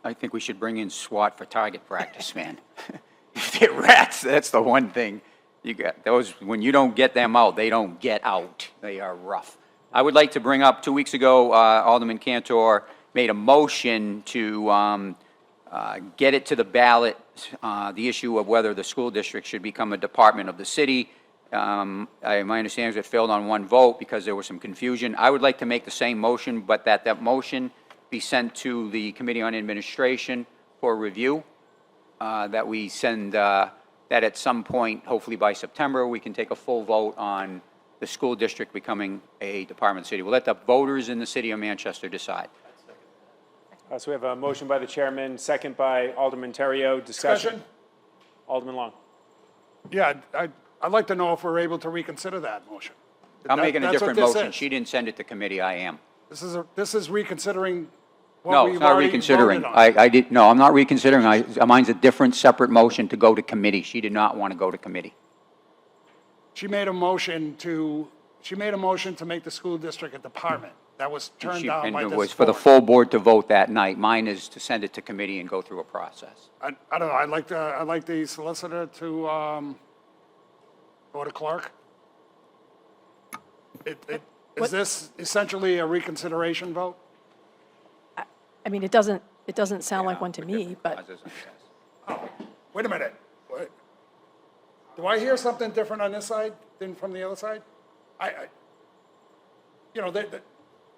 I think we should bring in SWAT for target practice, man. If they're rats, that's the one thing. You got those, when you don't get them out, they don't get out. They are rough. I would like to bring up, 2 weeks ago, Alderman Cantor made a motion to get it to the ballot, the issue of whether the school district should become a department of the city. My understanding is it failed on one vote because there was some confusion. I would like to make the same motion, but that motion be sent to the Committee on Administration for review, that we send, that at some point, hopefully by September, we can take a full vote on the school district becoming a department of the city. We'll let the voters in the city of Manchester decide. So we have a motion by the chairman, second by Alderman Terrio. Discussion? Alderman Long. Yeah, I'd like to know if we're able to reconsider that motion. I'm making a That's what different this motion. is. She didn't send it to committee, I am. This is reconsidering what No, we've it's not already reconsidering. voted on. No, I'm not reconsidering. Mine's a different, separate motion to go to committee. She did not want to go to committee. She made a motion to make the school district a department. That was turned down by And this it was for the board. full board to vote that night. Mine is to send it to committee and go through a process. I don't know, I'd like the solicitor to go to clerk. Is this essentially a reconsideration vote? I mean, it doesn't sound like one to me, but Wait a minute. What? Do I hear something different on this side than from the other side?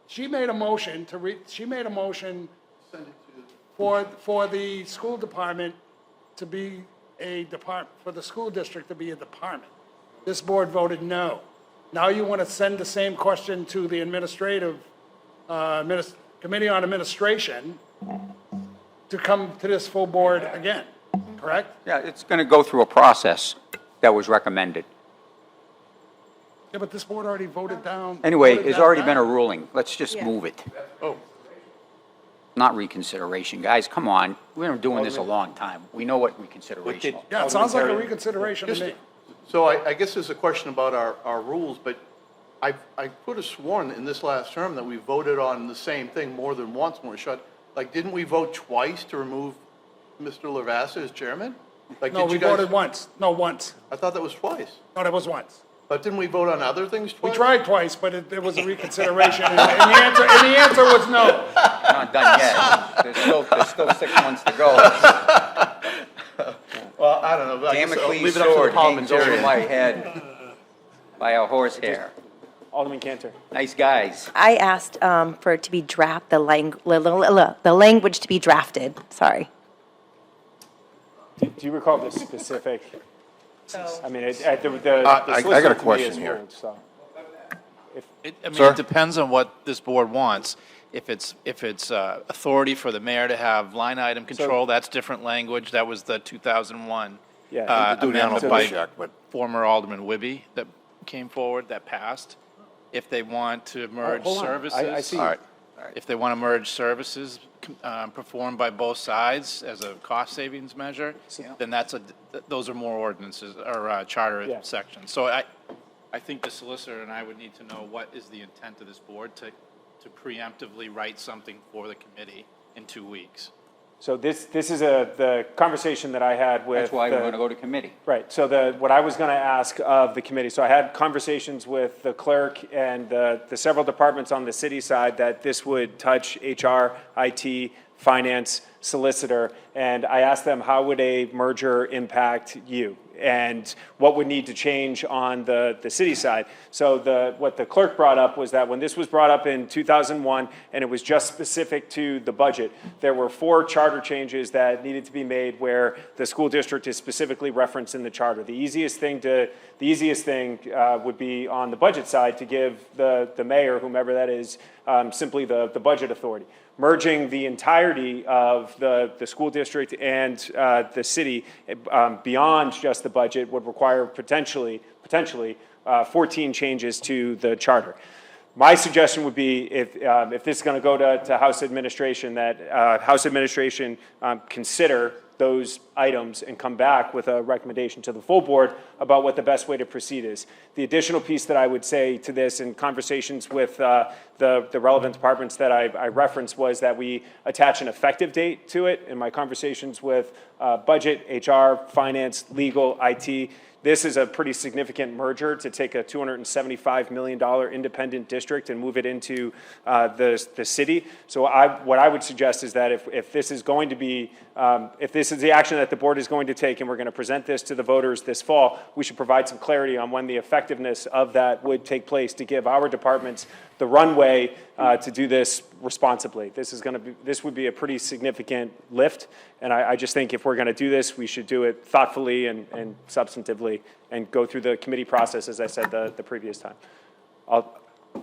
She made a motion for the school department to be for the school district to be a department. This board voted no. Now you want to send the same question to the Committee on Administration to come to this full board again, correct? Yeah, it's going to go through a process that was recommended. Yeah, but this board already voted down. Anyway, voted there's that already been a down. ruling. Let's just move it. Oh. Not reconsideration, guys. Come on. We've been doing this a long time. We know what reconsideration is. Yeah, it sounds like a reconsideration to me. So I guess there's a question about our rules, but I could have sworn in this last term that we voted on the same thing more than once when we shut. Like, didn't we vote twice to remove Mr. Lavassa as chairman? Like, No, did we you guys? voted once. No, once. I thought that was twice. No, that was once. But didn't we vote on other things We twice? tried twice, but it was a reconsideration, and the answer was no. Not done yet. There's still 6 months to go. Well, I don't know. but I guess I'll Damocles leave it up to the sword hangs over parliamentarian. my head by a horse hair. Alderman Cantor. Nice guys. I asked for it to be the language to be drafted, sorry. Do you recall the specific? I mean, the I solicitor got a to me question is here. ruled, so. It depends on what this board wants. If it's authority for the mayor to have line item control, that's different language. That was the 2001 Yeah. amendment animal by check, but- former Alderman Wibby that came forward, that passed. If they want to merge hold on. services. I see. All right. If they want to merge services performed by both sides as a cost savings measure, then those are more ordinances or charter Yeah. sections. So I think the solicitor and I would need to know what is the intent of this board to preemptively write something for the committee in 2 weeks. So this is the conversation that I had with. That's why we're the- going to go to committee. Right, so what I was going to ask of the committee, so I had conversations with the clerk and the several departments on the city side that this would touch HR, IT, finance, solicitor, and I asked them, how would a merger impact you? And what would need to change on the city side? So what the clerk brought up was that when this was brought up in 2001, and it was just specific to the budget, there were 4 charter changes that needed to be made where the school district is specifically referenced in the charter. The easiest thing would be on the budget side to give the mayor, whomever that is, simply the budget authority. Merging the entirety of the school district and the city beyond just the budget would require potentially 14 changes to the charter. My suggestion would be if this is going to go to House administration, that House administration consider those items and come back with a recommendation to the full board about what the best way to proceed is. The additional piece that I would say to this in conversations with the relevant departments that I referenced was that we attach an effective date to it. In my conversations with budget, HR, finance, legal, IT, this is a pretty significant merger to take a $275 million independent district and move it into the city. So what I would suggest is that if this is going to be, if this is the action that the board is going to take and we're going to present this to the voters this fall, we should provide some clarity on when the effectiveness of that would take place to give our departments the runway to do this responsibly. This would be a pretty significant lift, and I just think if we're going to do this, we should do it thoughtfully and substantively and go through the committee process, as I said the previous time.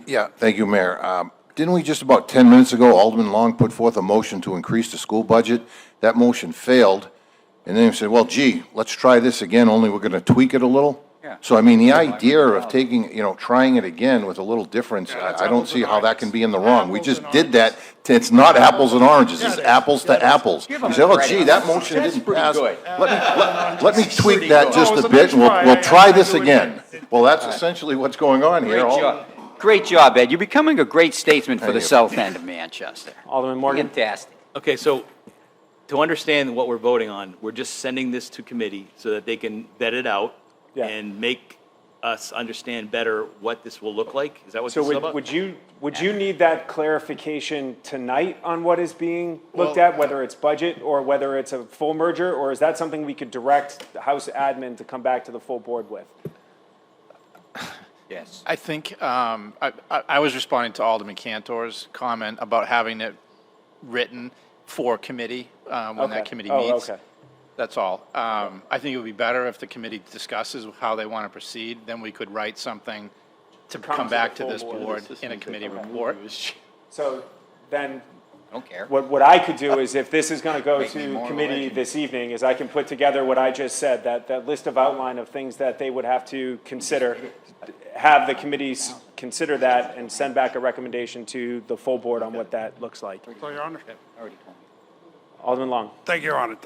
Yeah, thank you, Mayor. Didn't we just about 10 minutes ago, Alderman Long put forth a motion to increase the school budget? That motion failed, and then he said, well, gee, let's try this again, only we're going to tweak it a little? Yeah. So, I mean, the idea of taking, trying it again with a little difference, I don't see how that can be in the wrong. We just did that. It's not apples and oranges, it's apples to apples. You say, oh, gee, that motion didn't pass. Let me tweak that just a bit, and we'll try this again. Well, that's essentially what's going on here. Great job, Ed. You're becoming a great statesman for the south end of Manchester. Alderman Morgan? Fantastic. Okay, so to understand what we're voting on, we're just sending this to committee so that they can vet it out Yeah. and make us understand better what this will look like? Is that what So this is about? would you need that clarification tonight on what is being looked at, whether it's budget or whether it's a full merger, or is that something we could direct the House admin to come back to the full board with? Yes. I think, I was responding to Alderman Cantor's comment about having it written for committee, when that committee meets. Oh, okay. That's all. I think it would be better if the committee discusses how they want to proceed, then we could write something to come back to this board in a committee report. So then, Don't care. what I could do is, if this is going to go Make me to more committee legend. this evening, is I can put together what I just said, that list of outline of things that they would have to consider, have the committees consider that, and send back a recommendation to the full board on what that looks like. So, Your Honor. Already told me. Alderman Long. Thank you, Your Honor.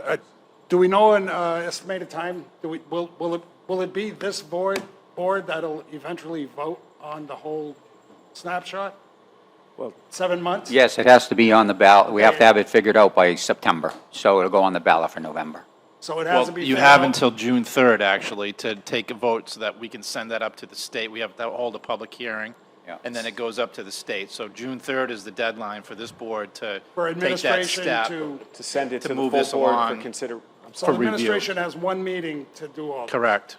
Do we know an estimated time? Will it be this board that'll eventually vote on the whole snapshot? Well, 7 months? Yes, it has to be on the ballot. We have to have it figured out by September, so it'll go on the ballot for November. So it has to Well, be. you figured have out? until June 3rd, actually, to take a vote so that we can send that up to the state. We have to hold a public hearing, Yeah. and then it goes up to the state. So June 3rd is the deadline for this board to For take that administration step. to, send it To to the move full this board for along. consider. so For review. administration has one meeting to do all this, Correct.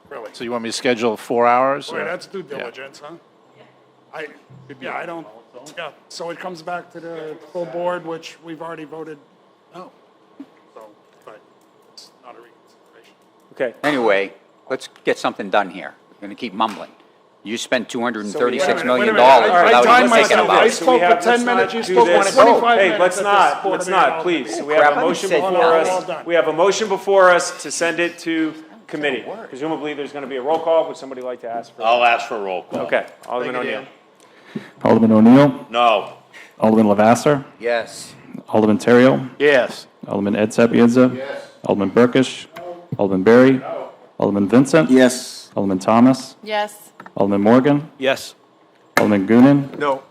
really? So you want me to schedule 4 hours? Boy, or- that's due Yeah. diligence, huh? I don't, yeah, so it comes back to the full board, which we've already voted no. So, but it's not a reconsideration. Okay. Anyway, let's get something done here. We're going to keep mumbling. You spent $236 Wait million a minute, I without timed even thinking myself. about I it. spoke for 10 minutes, you spoke for 25 Hey, minutes let's at this not, Board let's of not, Health please. meeting. We have a Crap, motion said before no. All us. done. We have a motion before us to send it to committee. Presumably, there's going to be a roll call. Would somebody like to ask for? I'll ask for a roll call. Okay, Alderman O'Neill. Alderman O'Neill, No. Alderman Lavasser, Yes. Alderman Terrell, Yes. Alderman Ed Sapienza. Yes. Alderman Burkish. Alderman Berry. Alderman Vincent. Yes. Alderman Thomas. Yes. Alderman Morgan. Yes. Alderman Goonan. No.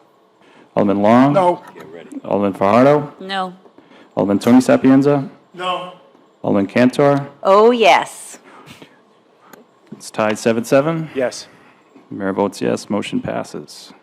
Alderman Long. No, Alderman Fajardo. No. Alderman Tony Sapienza. no. Alderman Cantor. Oh, yes. It's tied 7-7. Yes. Mayor votes yes, motion passes.